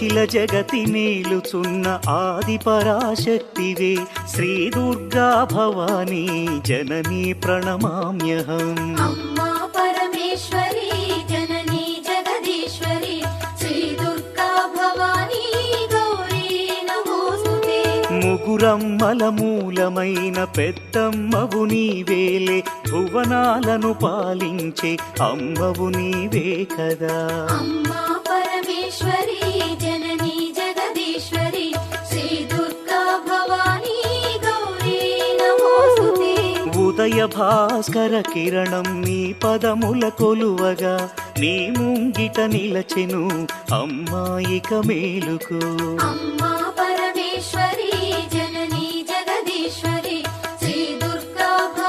అఖిల జగతి మేలుచున్న ఆది పరాశక్తివే శ్రీ దుర్గా భవానీ జననీ ప్రణమామ్యహం. అమ్మా పరమేశ్వరి జననీ జగదీశ్వరి శ్రీ దుర్గా భవానీ గౌరీ నమోస్తుతే. ముగురమ్మల మూలమైన పెద్దమ్మవు నీవేలే భువనాలను పాలించే అమ్మవు నీవే కదా. అమ్మా పరమేశ్వరి జననీ జగదీశ్వరి శ్రీ దుర్గా భవానీ గౌరీ నమోస్తుతే. ఉదయ భాస్కర కిరణం నీ పదముల కొలువగా నీ ముంగిట నిలచెను అమ్మాయిక మేలుకు. అమ్మా